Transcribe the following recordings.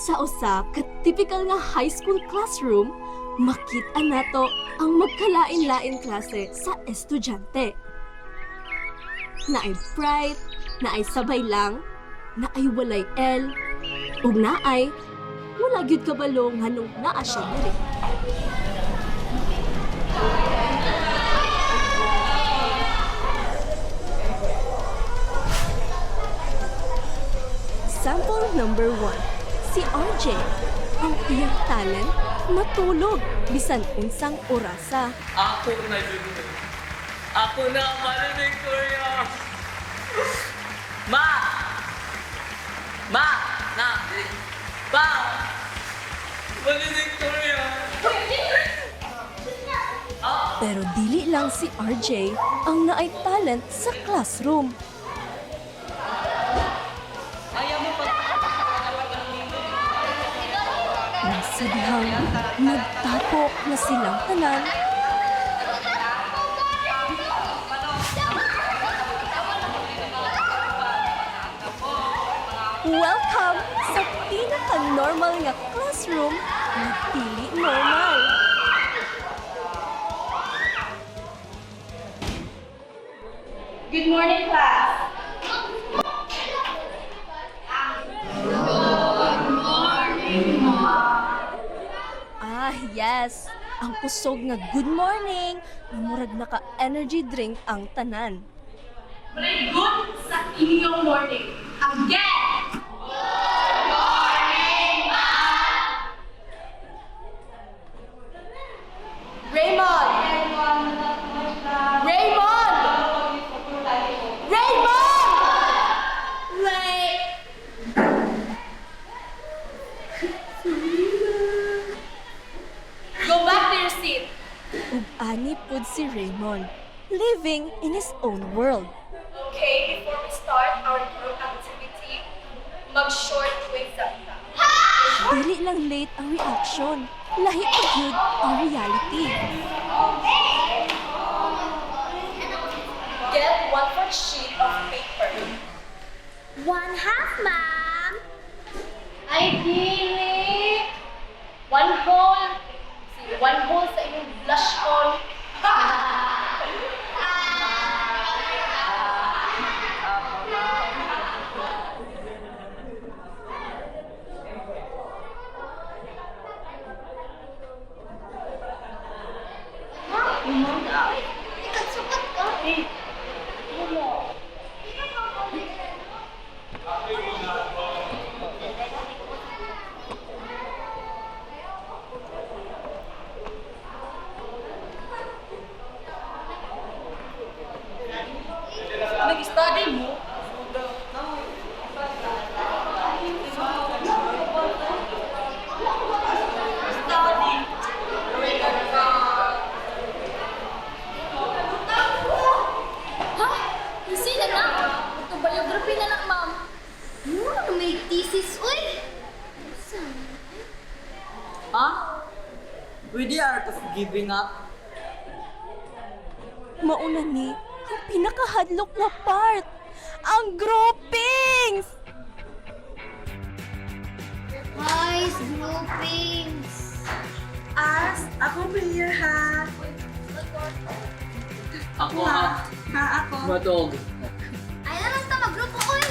Sa usa ka typical nga high school classroom, makita nato ang magkalain-lain klase sa estudyante. Naay bright, naay sabay lang, naay walay L, ug naay wala gyud kabalo nganong naa siya diri. Sample number 1, si RJ. Ang iyang talent, matulog bisan unsang orasa. Ako na yun. Ako na ang mahal ni Victoria. Ma! Ma! Na! Pa! Mahal ni Victoria. Pero dili lang si RJ ang naay talent sa classroom. Ayaw mo pa. Nasadhang nagtapo na silang tanan. Welcome sa pinaka-normal nga classroom na dili normal. Good morning, class. Yes, ang kusog nga good morning, murag naka-energy drink ang tanan. Very good sa inyong morning. Again! Raymond! Raymond! Raymond! Wait! Go back to your seat. Ug ani pud si Raymond, living in his own world. Okay, before we start our group activity, mag-short quiz up ka. Dili lang late ang reaction, lahi pa gyud ang reality. Get one more sheet of paper. 1/2, ma'am. Ideally, one whole. See, one whole sa inyong blush on. Sukat ka. Nag-study mo? Ha? Kasi na na. Autobiography na lang, ma'am. Ano may thesis, uy? Huh? With the art of giving up. Mauna ni ang pinakahadlok na part, ang groupings! Guys, groupings. Ako player ha. Ako ha. Ha, ako. Matog. Ay na lang ta mag-grupo, uy.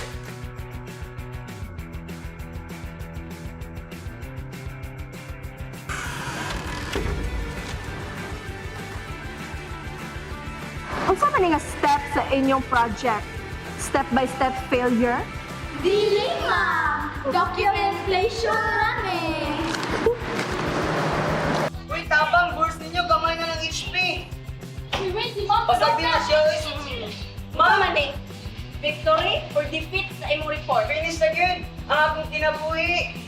Unsa man nga step sa inyong project? Step-by-step failure? Dili, ma'am. Documentation namin. Uy, tabang, burst ninyo, gamay na ng HP. Si ma'am. Pasag din na siya. Ma'am, victory or defeat sa imong report? Finish na yun. Ang akong kinabuhi.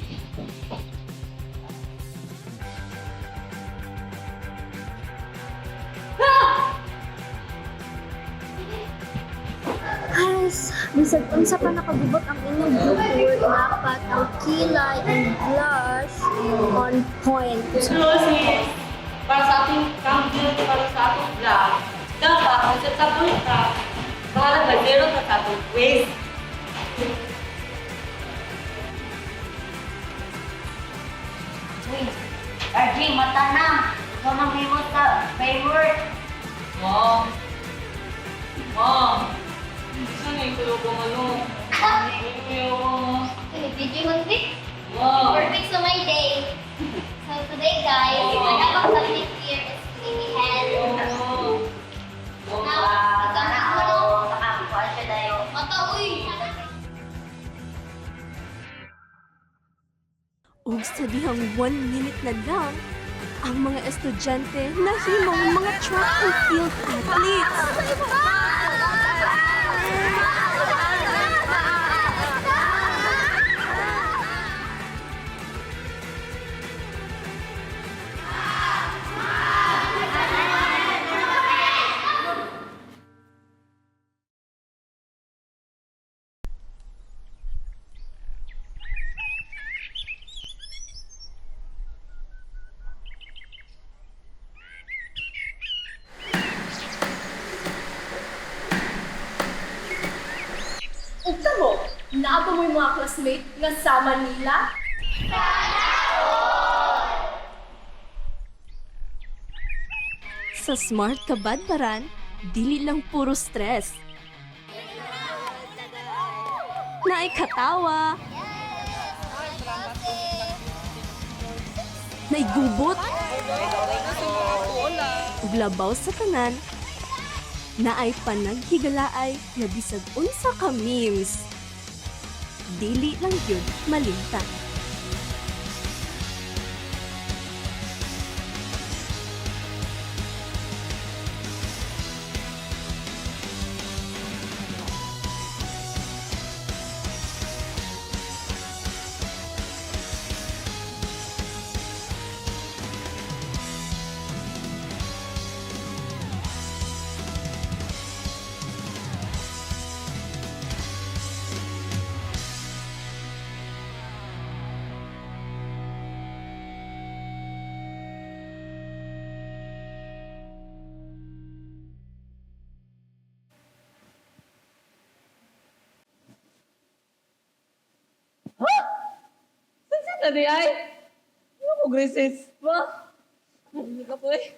Guys, bisag unsa pa nakagubot ang inyong group work, dapat ang kilay and blush on point. So, sis, para sa ating campaign, para sa ating vlog, dapat magsasabon ka. Para mag-zero ka sa ating quiz. RJ, mata na. Mamamimot sa favorite. Mom! Mom! Saan yung tulog ko ano? Did you hungry? Mom! Perfect to my day. So today guys, I have a subject here is baby hand. Now, magana ako no? Nakakuha siya tayo. Mata, uy! Ug sa dihang 1 minute na lang, ang mga estudyante nahimong mga track and field athletes. Ug mo, naaba mo yung mga classmate nga sama nila? Sa Smart Kabadbaran, dili lang puro stress. Naay katawa. Naay gubot. Ug labaw sa tanan. Naay panaghigalaay nga bisag unsa ka memes. Dili lang yun malimtan. Tadi ay? Ano ko, Graces? Ba? Ano ka po eh?